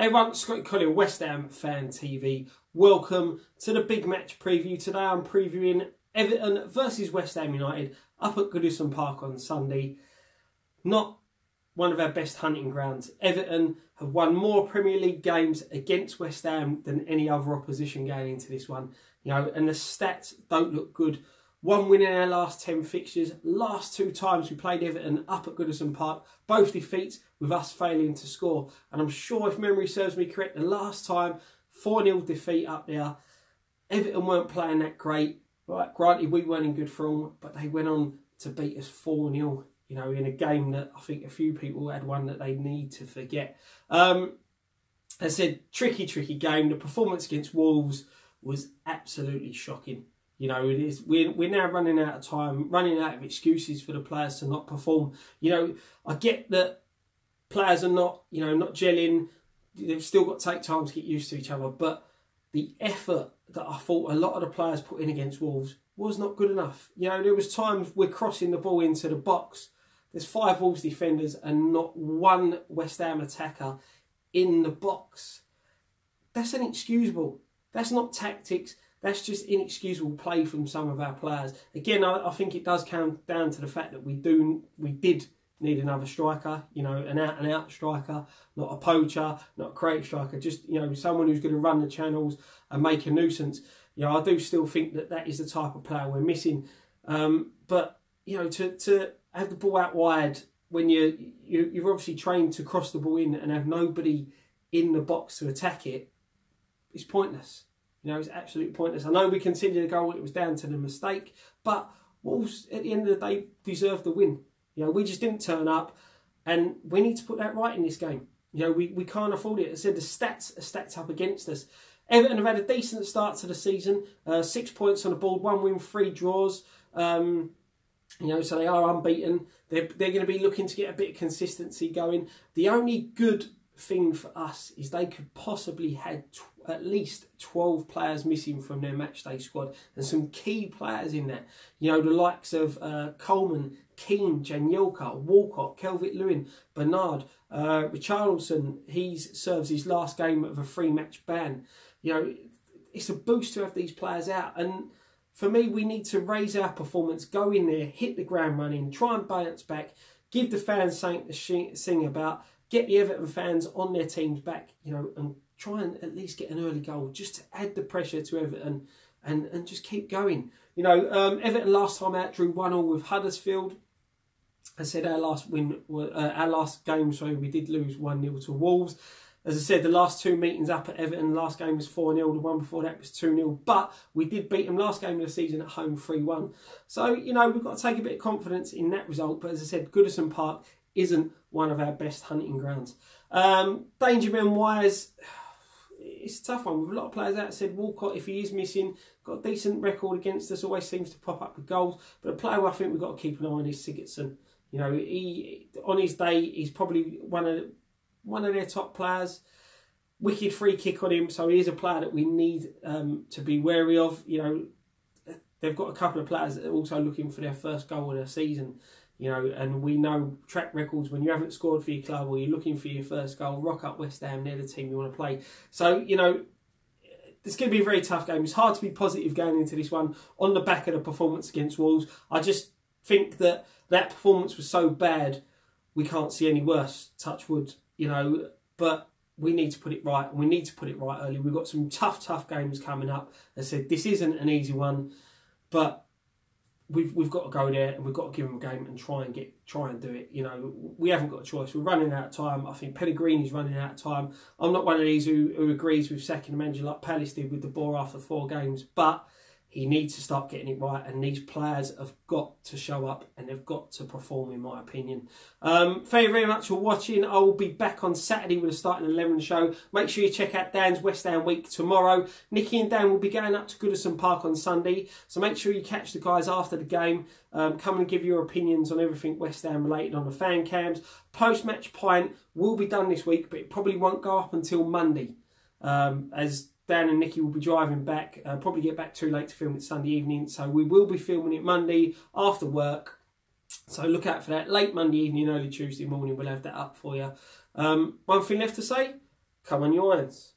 Hey everyone, Scott Collier, West Ham Fan TV. Welcome to the big match preview. Today I'm previewing Everton versus West Ham United up at Goodison Park on Sunday. Not one of our best hunting grounds. Everton have won more Premier League games against West Ham than any other opposition going into this one. And the stats don't look good. 1 win in our last 10 fixtures. Last 2 times we played Everton up at Goodison Park. Both defeats with us failing to score. And I'm sure if memory serves me correct, the last time 4-0 defeat up there, Everton weren't playing that great. Right, granted, we weren't in good form, but they went on to beat us 4-0, in a game that I think a few people had one that they need to forget. As I said, tricky game. The performance against Wolves was absolutely shocking. We're now running out of time, running out of excuses for the players to not perform. I get that players are not gelling. They've still got to take time to get used to each other. But the effort that I thought a lot of the players put in against Wolves was not good enough. There was times we're crossing the ball into the box. There's 5 Wolves defenders and not one West Ham attacker in the box. That's inexcusable. That's not tactics. That's just inexcusable play from some of our players. Again, I think it does come down to the fact that we did need another striker, an out-and-out striker, not a poacher, not a creative striker, just, someone who's going to run the channels and make a nuisance. I do still think that is the type of player we're missing. But, to have the ball out wide when you've obviously trained to cross the ball in and have nobody in the box to attack it, it's pointless. It's absolutely pointless. I know we conceded a goal, it was down to the mistake, but Wolves, at the end of the day, deserved the win. We just didn't turn up, and we need to put that right in this game. We can't afford it. As I said, the stats are stacked up against us. Everton have had a decent start to the season. 6 points on the board, 1 win, 3 draws. So they are unbeaten. They're going to be looking to get a bit of consistency going. The only good thing for us is they could possibly had at least 12 players missing from their matchday squad, and some key players in that. The likes of Coleman, Keane, Jagielka, Walcott, Calvert-Lewin, Bernard, Richarlison. He serves his last game of a 3-match ban. It's a boost to have these players out, and for me, we need to raise our performance, go in there, hit the ground running, try and bounce back, give the fans something to sing about, get the Everton fans on their teams back, and try and at least get an early goal just to add the pressure to Everton and just keep going. Everton last time out drew 1-1 with Huddersfield. I said our last game, we did lose 1-0 to Wolves. As I said, the last 2 meetings up at Everton, last game was 4-0, the one before that was 2-0. But we did beat them last game of the season at home 3-1. So, we've got to take a bit of confidence in that result. But as I said, Goodison Park isn't one of our best hunting grounds. Danger men-wise, it's a tough one. With a lot of players out, said Walcott, if he is missing, got a decent record against us, always seems to pop up with goals. But a player I think we've got to keep an eye on is Sigurdsson. He on his day, he's probably one of their top players. Wicked free kick on him, so he is a player that we need to be wary of. They've got a couple of players that are also looking for their first goal of the season. And we know track records, when you haven't scored for your club or you're looking for your first goal, rock up West Ham, they're the team you want to play. So, it's going to be a very tough game. It's hard to be positive going into this one on the back of the performance against Wolves. I just think that performance was so bad, we can't see any worse, touch wood, but we need to put it right, and we need to put it right early. We've got some tough games coming up. As I said, this isn't an easy one, but we've got to go there and we've got to give them a game and try and do it. We haven't got a choice. We're running out of time. I think Pellegrini's running out of time. I'm not one of these who agrees with sacking the manager like Palace did with the ball after 4 games, but he needs to start getting it right, and these players have got to show up and they've got to perform, in my opinion. Thank you very much for watching. I will be back on Saturday with a Starting 11 show. Make sure you check out Dan's West Ham Week tomorrow. Nicky and Dan will be going up to Goodison Park on Sunday, so make sure you catch the guys after the game. Come and give your opinions on everything West Ham related on the fan cams. Post-match pint will be done this week, but it probably won't go up until Monday, as Dan and Nicky will be driving back, probably get back too late to film it Sunday evening. So we will be filming it Monday after work. So look out for that. Late Monday evening, early Tuesday morning, we'll have that up for you. One thing left to say, Come on, you irons.